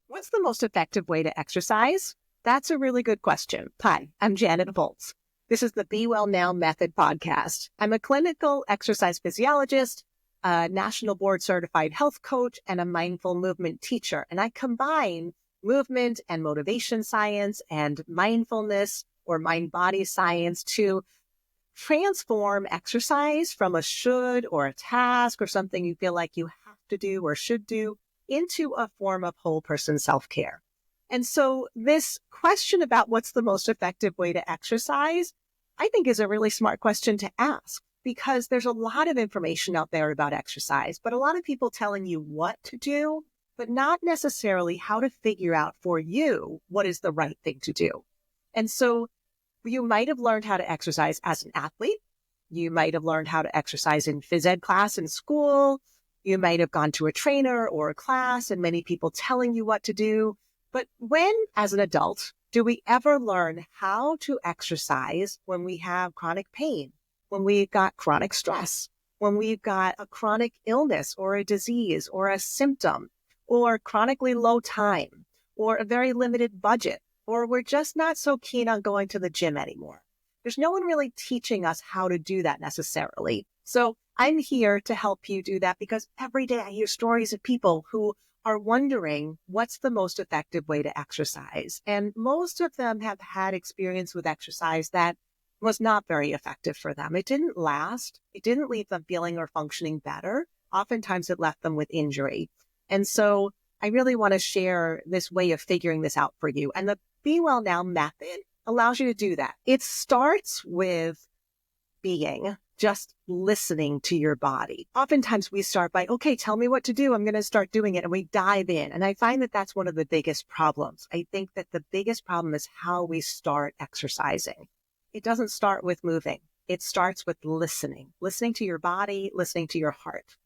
What's the most effective way to exercise? That's a really good question. Hi, I'm Janet Huehls. This is the Be Well Now Method podcast. I'm a clinical exercise physiologist, a national board certified health coach, and a mindful movement teacher. And I combine movement and motivation science and mindfulness or mind-body science to transform exercise from a should or a task or something you feel like you have to do or should do into a form of whole person self-care. And so this question about what's the most effective way to exercise, I think is a really smart question to ask, because there's a lot of information out there about exercise, but a lot of people telling you what to do, but not necessarily how to figure out for you what is the right thing to do. And so you might have learned how to exercise as an athlete. You might have learned how to exercise in phys ed class in school. You might have gone to a trainer or a class and many people telling you what to do. But when, as an adult, do we ever learn how to exercise when we have chronic pain, when we've got chronic stress, when we've got a chronic illness or a disease or a symptom or chronically low time or a very limited budget, or we're just not so keen on going to the gym anymore? There's no one really teaching us how to do that necessarily. So I'm here to help you do that, because every day I hear stories of people who are wondering what's the most effective way to exercise. And most of them have had experience with exercise that was not very effective for them. It didn't last. It didn't leave them feeling or functioning better. Oftentimes it left them with injury. And so I really want to share this way of figuring this out for you. And the Be Well Now method allows you to do that. It starts with just listening to your body. Oftentimes we start by, okay, tell me what to do. I'm going to start doing it. And we dive in. And I find that that's one of the biggest problems. I think that the biggest problem is how we start exercising. It doesn't start with moving. It starts with listening to your body, listening to your heart.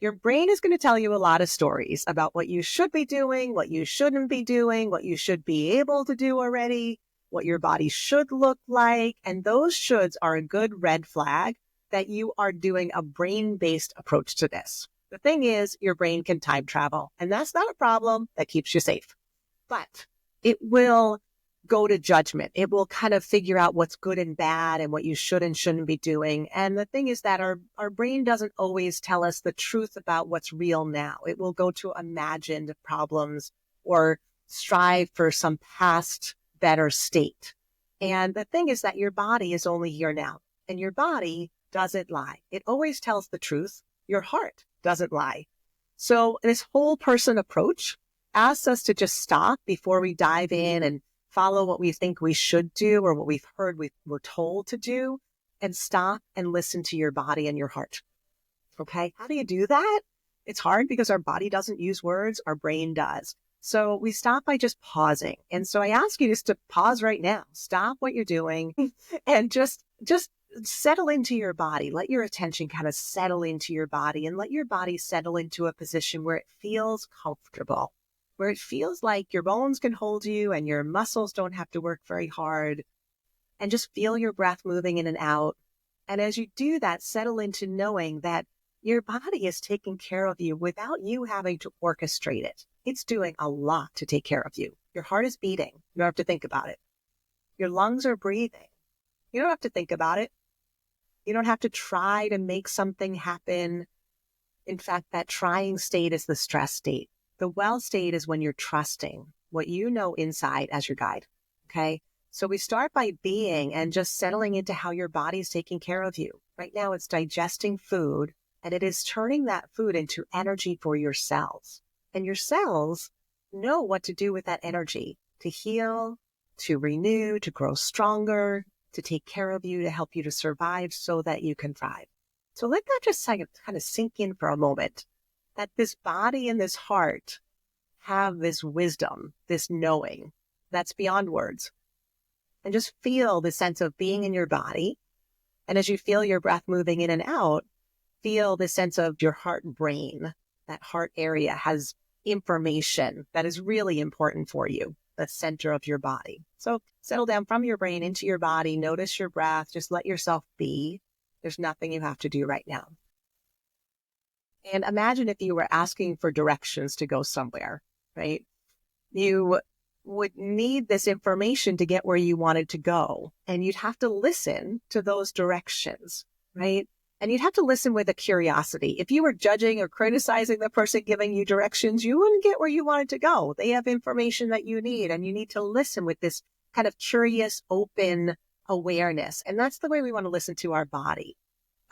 Your brain is going to tell you a lot of stories about what you should be doing, what you shouldn't be doing, what you should be able to do already, what your body should look like. And those shoulds are a good red flag that you are doing a brain-based approach to this. The thing is, your brain can time travel, and that's not a problem. That keeps you safe. But it will go to judgment. It will kind of figure out what's good and bad and what you should and shouldn't be doing. And the thing is that our brain doesn't always tell us the truth about what's real now. It will go to imagined problems or strive for some past better state. And the thing is that your body is only here now, and your body doesn't lie. It always tells the truth. Your heart doesn't lie. So this whole person approach asks us to just stop before we dive in and follow what we think we should do or what we've heard we're told to do, and stop and listen to your body and your heart. Okay. How do you do that? It's hard because our body doesn't use words. Our brain does. So we stop by just pausing. And so I ask you just to pause right now. Stop what you're doing and just settle into your body. Let your attention kind of settle into your body, and let your body settle into a position where it feels comfortable, where it feels like your bones can hold you and your muscles don't have to work very hard. And just feel your breath moving in and out. And as you do that, settle into knowing that your body is taking care of you without you having to orchestrate it. It's doing a lot to take care of you. Your heart is beating. You don't have to think about it. Your lungs are breathing. You don't have to think about it. You don't have to try to make something happen. In fact, that trying state is the stress state. The well state is when you're trusting what you know inside as your guide. Okay. So we start by being and just settling into how your body's taking care of you. Right now it's digesting food, and it is turning that food into energy for your cells. And your cells know what to do with that energy: to heal, to renew, to grow stronger, to take care of you, to help you to survive so that you can thrive. So let that just kind of sink in for a moment, that this body and this heart have this wisdom, this knowing that's beyond words. And just feel the sense of being in your body. And as you feel your breath moving in and out, feel the sense of your heart brain. That heart area has information that is really important for you, the center of your body. So settle down from your brain into your body. Notice your breath. Just let yourself be. There's nothing you have to do right now. And imagine if you were asking for directions to go somewhere, right? You would need this information to get where you wanted to go. And you'd have to listen to those directions, right? And you'd have to listen with a curiosity. If you were judging or criticizing the person giving you directions, you wouldn't get where you wanted to go. They have information that you need, and you need to listen with this kind of curious, open awareness. And that's the way we want to listen to our body.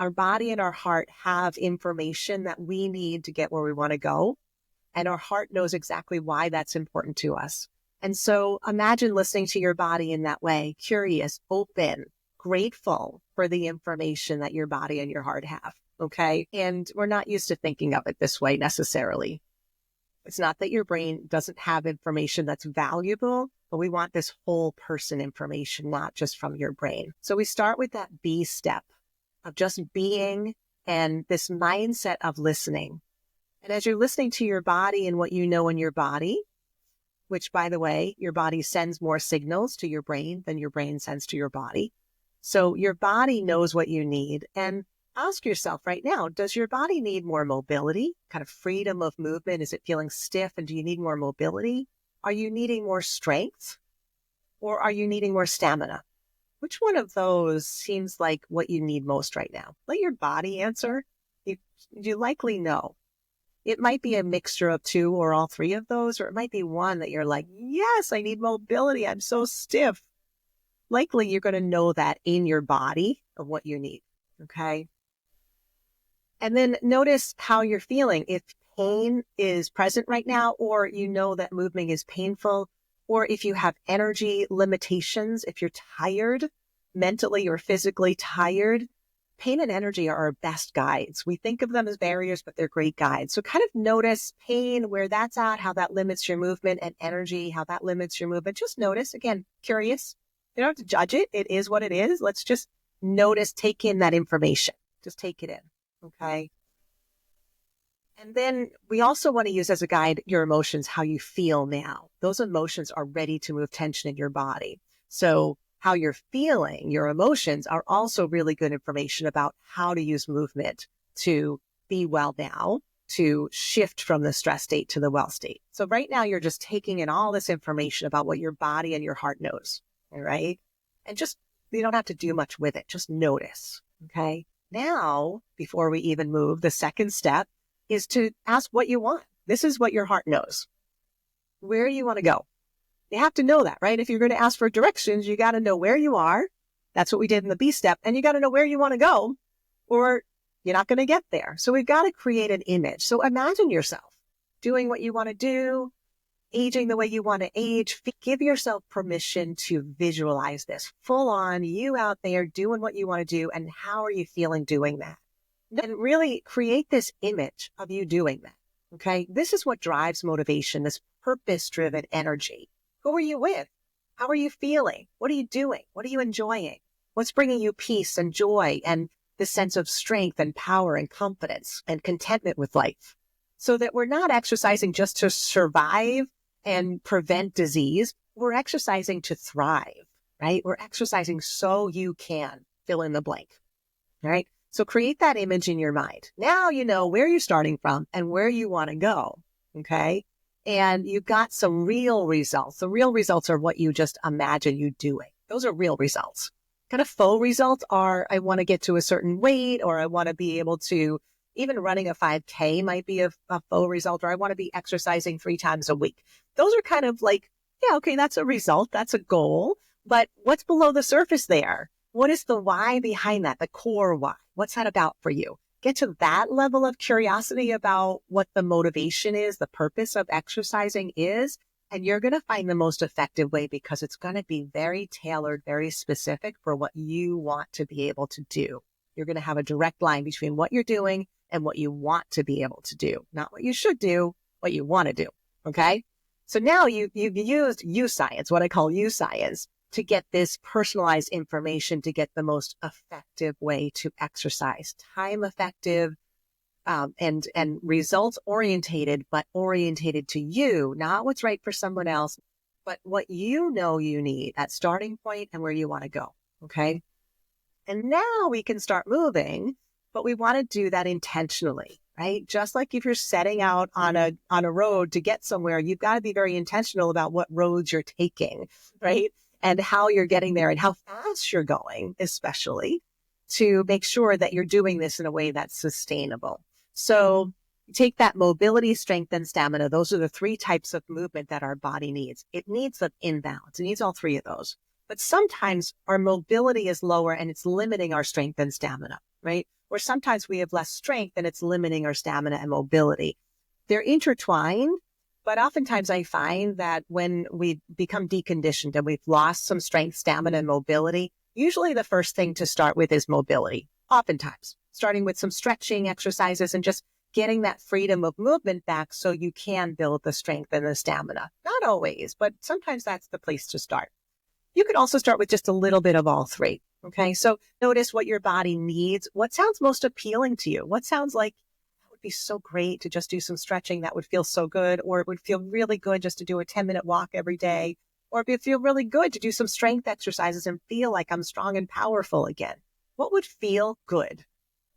Our body and our heart have information that we need to get where we want to go. And our heart knows exactly why that's important to us. And so imagine listening to your body in that way, curious, open, grateful for the information that your body and your heart have. Okay. And we're not used to thinking of it this way necessarily. It's not that your brain doesn't have information that's valuable, but we want this whole person information, not just from your brain. So we start with that B step of just being and this mindset of listening. And as you're listening to your body and what you know in your body, which, by the way, your body sends more signals to your brain than your brain sends to your body. So your body knows what you need. And ask yourself right now, does your body need more mobility, kind of freedom of movement? Is it feeling stiff? And do you need more mobility? Are you needing more strength? Or are you needing more stamina? Which one of those seems like what you need most right now? Let your body answer. You likely know. It might be a mixture of two or all three of those, or it might be one that you're like, yes, I need mobility. I'm so stiff. Likely you're going to know that in your body of what you need. Okay. And then notice how you're feeling. If pain is present right now, or you know that moving is painful, or if you have energy limitations, if you're tired, mentally or physically tired, pain and energy are our best guides. We think of them as barriers, but they're great guides. So kind of notice pain, where that's at, how that limits your movement, and energy, how that limits your movement. Just notice, again, curious. You don't have to judge it. It is what it is. Let's just notice, take in that information. Just take it in. Okay. And then we also want to use as a guide your emotions, how you feel now. Those emotions are ready to move tension in your body. So how you're feeling, your emotions are also really good information about how to use movement to be well now, to shift from the stress state to the well state. So right now you're just taking in all this information about what your body and your heart knows. All right. And just, you don't have to do much with it. Just notice. Okay. Now, before we even move, the second step is to ask what you want. This is what your heart knows. Where you want to go. You have to know that, right? If you're going to ask for directions, you got to know where you are. That's what we did in the B step. And you got to know where you want to go, or you're not going to get there. So we've got to create an image. So imagine yourself doing what you want to do, aging the way you want to age. Give yourself permission to visualize this full on, you out there doing what you want to do. And how are you feeling doing that? And really create this image of you doing that. Okay. This is what drives motivation, this purpose-driven energy. Who are you with? How are you feeling? What are you doing? What are you enjoying? What's bringing you peace and joy and the sense of strength and power and confidence and contentment with life? So that we're not exercising just to survive and prevent disease. We're exercising to thrive, right? We're exercising so you can fill in the blank, right? So create that image in your mind. Now you know where you're starting from and where you want to go, okay? And you've got some real results. The real results are what you just imagine you doing. Those are real results. Kind of faux results are, I want to get to a certain weight, or I want to be able to, even running a 5K might be a faux result, or I want to be exercising 3 times a week. Those are kind of like, yeah, okay, that's a result. That's a goal. But what's below the surface there? What is the why behind that? The core why? What's that about for you? Get to that level of curiosity about what the motivation is, the purpose of exercising is, and you're going to find the most effective way, because it's going to be very tailored, very specific for what you want to be able to do. You're going to have a direct line between what you're doing and what you want to be able to do, not what you should do, what you want to do. Okay. So now you've used you science, what I call you science, to get this personalized information to get the most effective way to exercise, time effective, and results orientated, but orientated to you, not what's right for someone else, but what you know you need at starting point and where you want to go. Okay. And now we can start moving, but we want to do that intentionally, right? Just like if you're setting out on a road to get somewhere, you've got to be very intentional about what roads you're taking, right? And how you're getting there and how fast you're going, especially to make sure that you're doing this in a way that's sustainable. So take that mobility, strength, and stamina. Those are the three types of movement that our body needs. It needs an imbalance. It needs all three of those. But sometimes our mobility is lower and it's limiting our strength and stamina, right? Or sometimes we have less strength and it's limiting our stamina and mobility. They're intertwined, but oftentimes I find that when we become deconditioned and we've lost some strength, stamina, and mobility, usually the first thing to start with is mobility. Oftentimes, starting with some stretching exercises and just getting that freedom of movement back so you can build the strength and the stamina. Not always, but sometimes that's the place to start. You could also start with just a little bit of all three. Okay, so notice what your body needs. What sounds most appealing to you? What sounds like that would be so great to just do some stretching? That would feel so good. Or it would feel really good just to do a 10-minute walk every day. Or it would feel really good to do some strength exercises and feel like I'm strong and powerful again. What would feel good?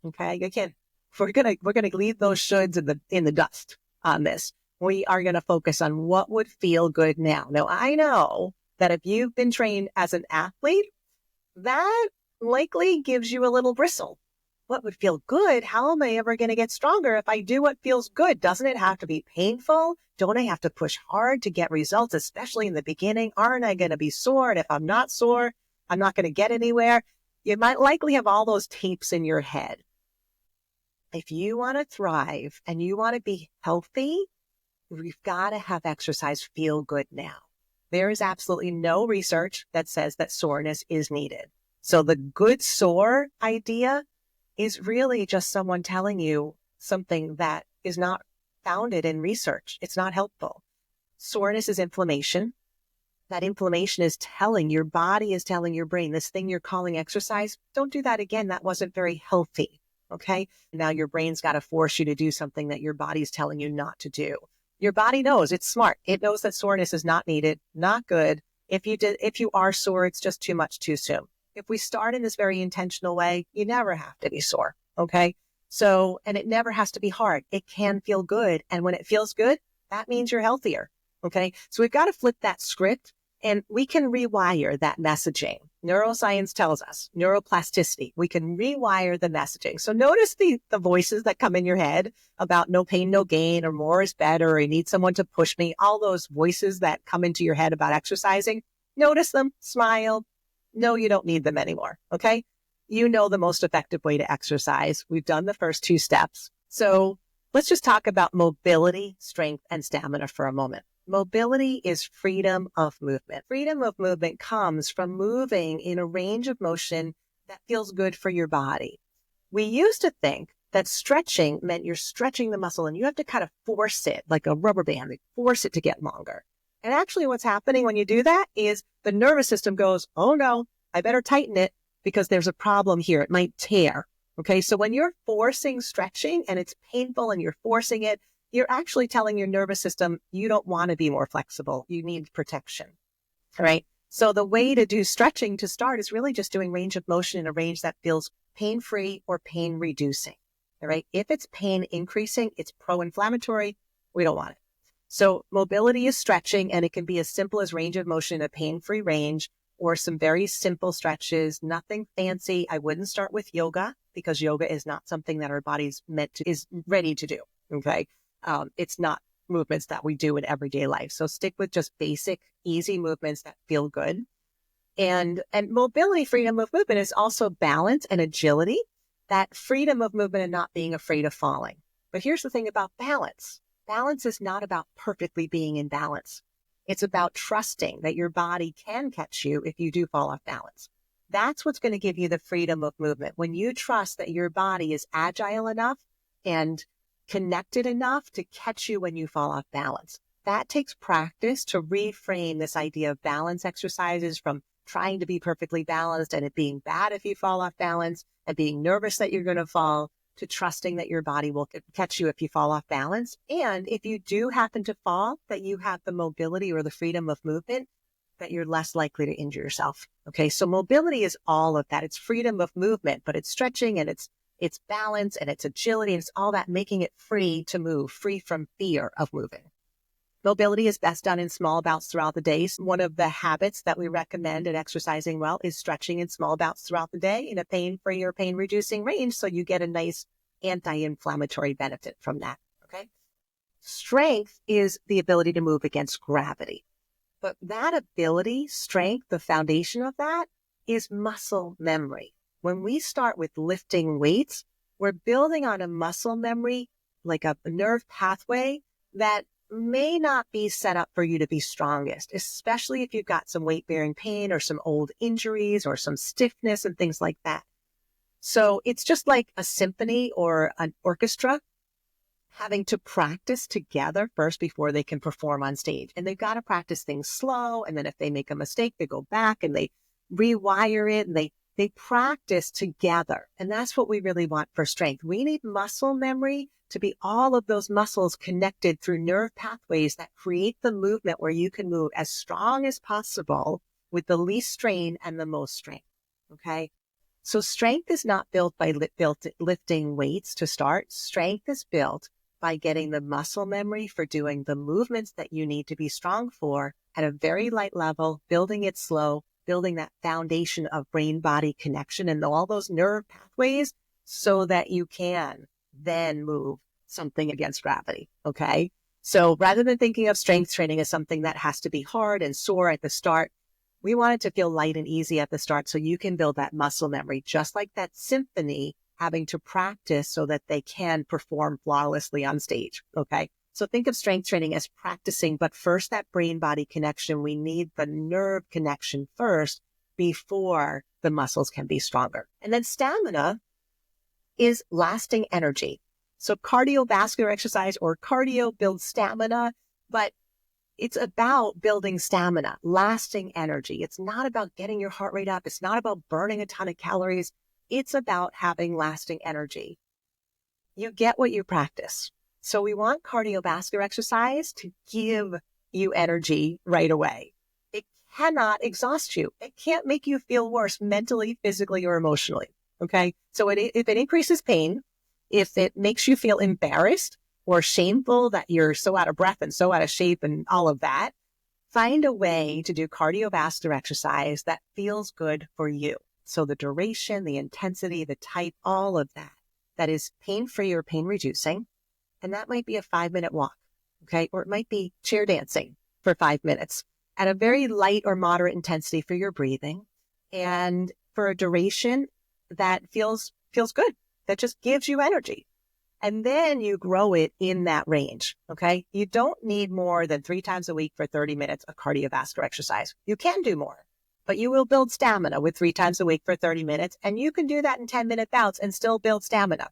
Okay, again, we're gonna leave those shoulds in the dust on this. We are gonna focus on what would feel good now. Now I know that if you've been trained as an athlete, that likely gives you a little bristle. What would feel good? How am I ever going to get stronger if I do what feels good? Doesn't it have to be painful? Don't I have to push hard to get results, especially in the beginning? Aren't I going to be sore? And if I'm not sore, I'm not going to get anywhere. You might likely have all those tapes in your head. If you want to thrive and you want to be healthy, we've got to have exercise feel good now. There is absolutely no research that says that soreness is needed. So the good sore idea is really just someone telling you something that is not founded in research. It's not helpful. Soreness is inflammation. That inflammation is telling your body, is telling your brain, this thing you're calling exercise, don't do that again. That wasn't very healthy. Okay. Now your brain's got to force you to do something that your body's telling you not to do. Your body knows, it's smart. It knows that soreness is not needed, not good. If you are sore, it's just too much too soon. If we start in this very intentional way, you never have to be sore. Okay. So, and it never has to be hard. It can feel good. And when it feels good, that means you're healthier. Okay. So we've got to flip that script and we can rewire that messaging. Neuroscience tells us neuroplasticity. We can rewire the messaging. So notice the voices that come in your head about no pain, no gain, or more is better, or you need someone to push me. All those voices that come into your head about exercising, notice them, smile. No, you don't need them anymore. Okay. You know the most effective way to exercise. We've done the first two steps. So let's just talk about mobility, strength, and stamina for a moment. Mobility is freedom of movement. Freedom of movement comes from moving in a range of motion that feels good for your body. We used to think that stretching meant you're stretching the muscle and you have to kind of force it like a rubber band, like force it to get longer. And actually what's happening when you do that is the nervous system goes, oh no, I better tighten it because there's a problem here. It might tear. Okay. So when you're forcing stretching and it's painful and you're forcing it, you're actually telling your nervous system, you don't want to be more flexible. You need protection. All right. So the way to do stretching to start is really just doing range of motion in a range that feels pain-free or pain reducing. All right. If it's pain increasing, it's pro-inflammatory. We don't want it. So mobility is stretching, and it can be as simple as range of motion in a pain-free range or some very simple stretches, nothing fancy. I wouldn't start with yoga because yoga is not something that our body's is ready to do. Okay. It's not movements that we do in everyday life. So stick with just basic, easy movements that feel good. And mobility, freedom of movement is also balance and agility, that freedom of movement and not being afraid of falling. But here's the thing about balance. Balance is not about perfectly being in balance. It's about trusting that your body can catch you if you do fall off balance. That's what's going to give you the freedom of movement. When you trust that your body is agile enough and connected enough to catch you when you fall off balance. That takes practice to reframe this idea of balance exercises from trying to be perfectly balanced and it being bad if you fall off balance and being nervous that you're going to fall to trusting that your body will catch you if you fall off balance. And if you do happen to fall, that you have the mobility or the freedom of movement, that you're less likely to injure yourself. Okay. So mobility is all of that. It's freedom of movement, but it's stretching and it's its balance and its agility. And it's all that making it free to move, free from fear of moving. Mobility is best done in small bouts throughout the day. One of the habits that we recommend in exercising well is stretching in small bouts throughout the day in a pain-free or pain-reducing range, so you get a nice anti-inflammatory benefit from that, okay? Strength is the ability to move against gravity. But that ability, strength, the foundation of that is muscle memory. When we start with lifting weights, we're building on a muscle memory, like a nerve pathway that may not be set up for you to be strongest, especially if you've got some weight-bearing pain or some old injuries or some stiffness and things like that. So it's just like a symphony or an orchestra having to practice together first before they can perform on stage. And they've got to practice things slow. And then if they make a mistake, they go back and they rewire it and they practice together. And that's what we really want for strength. We need muscle memory to be all of those muscles connected through nerve pathways that create the movement where you can move as strong as possible with the least strain and the most strength. Okay. So strength is not built by lifting weights to start. Strength is built by getting the muscle memory for doing the movements that you need to be strong for at a very light level, building it slow, building that foundation of brain-body connection and all those nerve pathways so that you can then move something against gravity, okay? So rather than thinking of strength training as something that has to be hard and sore at the start, we want it to feel light and easy at the start so you can build that muscle memory, just like that symphony having to practice so that they can perform flawlessly on stage, okay? So think of strength training as practicing, but first that brain-body connection, we need the nerve connection first before the muscles can be stronger. And then stamina is lasting energy. So cardiovascular exercise or cardio builds stamina, but it's about building stamina, lasting energy. It's not about getting your heart rate up. It's not about burning a ton of calories. It's about having lasting energy. You get what you practice. So we want cardiovascular exercise to give you energy right away. It cannot exhaust you. It can't make you feel worse mentally, physically, or emotionally. Okay. So if it increases pain, if it makes you feel embarrassed or shameful that you're so out of breath and so out of shape and all of that, find a way to do cardiovascular exercise that feels good for you. So the duration, the intensity, the type, all of that is pain-free or pain-reducing. And that might be a 5-minute walk. Okay. Or it might be chair dancing for 5 minutes at a very light or moderate intensity for your breathing and for a duration that feels good, that just gives you energy. And then you grow it in that range, okay? You don't need more than 3 times a week for 30 minutes of cardiovascular exercise. You can do more, but you will build stamina with 3 times a week for 30 minutes, and you can do that in 10-minute bouts and still build stamina.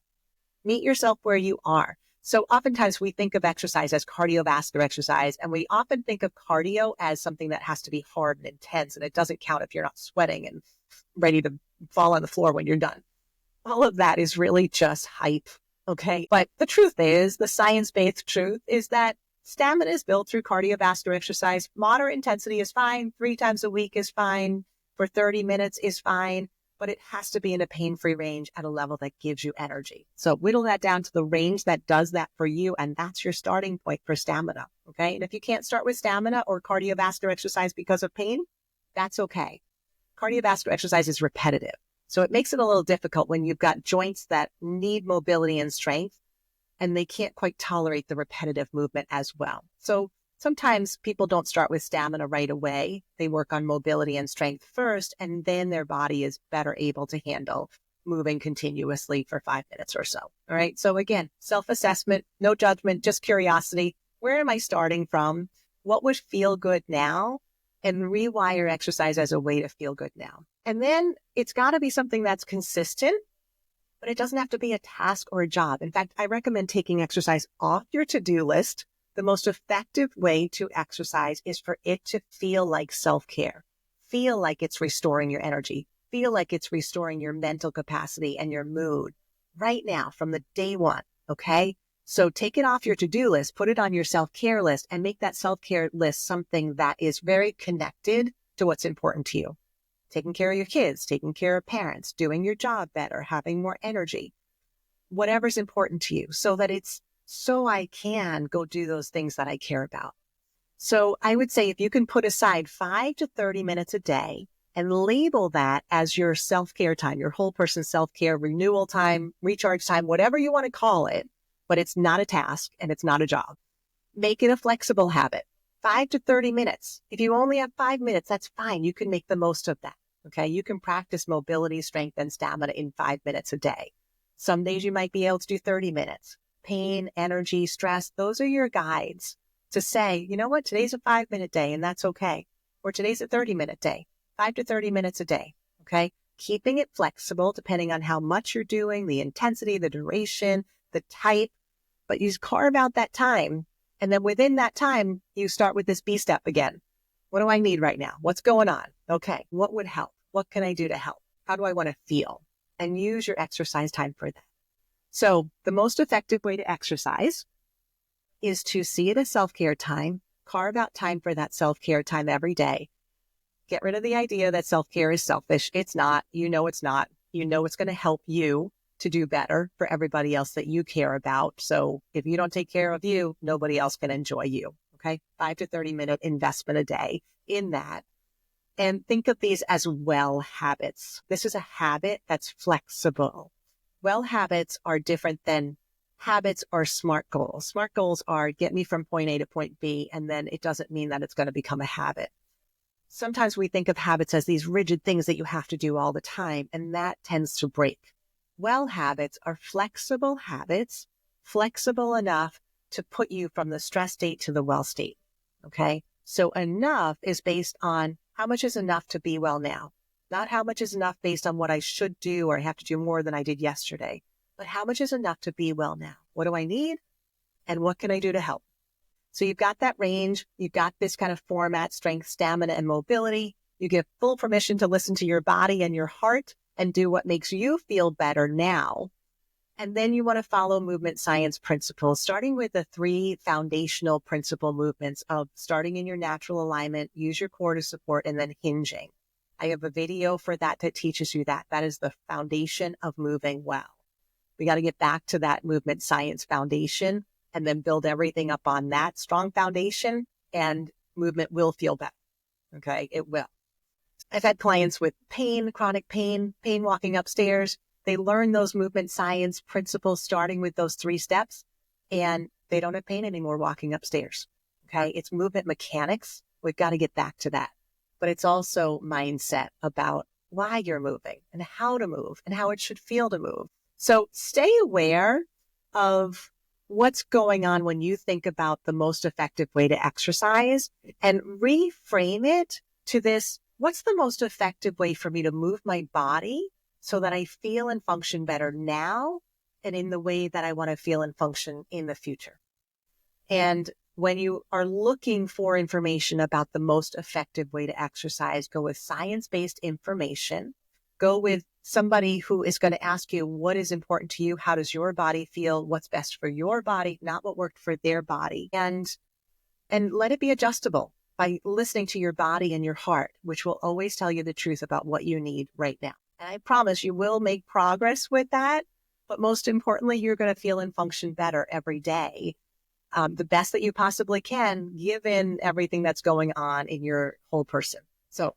Meet yourself where you are. So oftentimes we think of exercise as cardiovascular exercise, and we often think of cardio as something that has to be hard and intense, and it doesn't count if you're not sweating and ready to fall on the floor when you're done. All of that is really just hype, okay? But the truth is, the science-based truth is that stamina is built through cardiovascular exercise. Moderate intensity is fine. 3 times a week is fine. For 30 minutes is fine. But it has to be in a pain-free range at a level that gives you energy. So whittle that down to the range that does that for you, and that's your starting point for stamina, okay? And if you can't start with stamina or cardiovascular exercise because of pain, that's okay. Cardiovascular exercise is repetitive. So it makes it a little difficult when you've got joints that need mobility and strength, and they can't quite tolerate the repetitive movement as well. So sometimes people don't start with stamina right away. They work on mobility and strength first, and then their body is better able to handle moving continuously for 5 minutes or so. All right. So again, self-assessment, no judgment, just curiosity. Where am I starting from? What would feel good now? And rewire exercise as a way to feel good now. And then it's got to be something that's consistent, but it doesn't have to be a task or a job. In fact, I recommend taking exercise off your to-do list. The most effective way to exercise is for it to feel like self-care, feel like it's restoring your energy, feel like it's restoring your mental capacity and your mood right now from the day one, okay? So take it off your to-do list, put it on your self-care list, and make that self-care list something that is very connected to what's important to you. Taking care of your kids, taking care of parents, doing your job better, having more energy. whatever's important to you so that so I can go do those things that I care about. So I would say if you can put aside 5 to 30 minutes a day and label that as your self-care time, your whole person self-care, renewal time, recharge time, whatever you want to call it, but it's not a task and it's not a job. Make it a flexible habit, 5 to 30 minutes. If you only have 5 minutes, that's fine. You can make the most of that. Okay. You can practice mobility, strength, and stamina in 5 minutes a day. Some days you might be able to do 30 minutes. Pain, energy, stress, those are your guides to say, you know what, today's a 5-minute day and that's okay. Or today's a 30-minute day, 5 to 30 minutes a day. Okay. Keeping it flexible depending on how much you're doing, the intensity, the duration, the type, but you carve out that time. And then within that time, you start with this B step again. What do I need right now? What's going on? Okay. What would help? What can I do to help? How do I want to feel? And use your exercise time for that. So the most effective way to exercise is to see it as self-care time, carve out time for that self-care time every day. Get rid of the idea that self-care is selfish. It's not. You know it's not. You know it's going to help you to do better for everybody else that you care about. So if you don't take care of you, nobody else can enjoy you. Okay. 5 to 30-minute investment a day in that. And think of these as well habits. This is a habit that's flexible. Well habits are different than habits or SMART goals. SMART goals are get me from point A to point B, and then it doesn't mean that it's going to become a habit. Sometimes we think of habits as these rigid things that you have to do all the time, and that tends to break. Well habits are flexible habits, flexible enough to put you from the stress state to the well state. Okay. So enough is based on how much is enough to be well now, not how much is enough based on what I should do or I have to do more than I did yesterday, but how much is enough to be well now? What do I need? And what can I do to help? So you've got that range. You've got this kind of format, strength, stamina, and mobility. You give full permission to listen to your body and your heart and do what makes you feel better now. And then you want to follow movement science principles, starting with the 3 foundational principle movements of starting in your natural alignment, use your core to support, and then hinging. I have a video for that teaches you that. That is the foundation of moving well. We got to get back to that movement science foundation and then build everything up on that strong foundation, and movement will feel better. Okay, it will. I've had clients with pain, chronic pain walking upstairs. They learn those movement science principles starting with those 3 steps, and they don't have pain anymore walking upstairs. Okay, it's movement mechanics. We've got to get back to that. But it's also mindset about why you're moving and how to move and how it should feel to move. So stay aware of what's going on when you think about the most effective way to exercise, and reframe it to this: what's the most effective way for me to move my body so that I feel and function better now and in the way that I want to feel and function in the future? And when you are looking for information about the most effective way to exercise, go with science-based information. Go with somebody who is going to ask you what is important to you. How does your body feel? What's best for your body, not what worked for their body. And let it be adjustable by listening to your body and your heart, which will always tell you the truth about what you need right now. And I promise you will make progress with that. But most importantly, you're going to feel and function better every day, the best that you possibly can, given everything that's going on in your whole person. So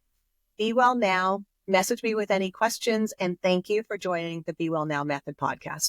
be well now. Message me with any questions, and thank you for joining the Be Well Now Method podcast.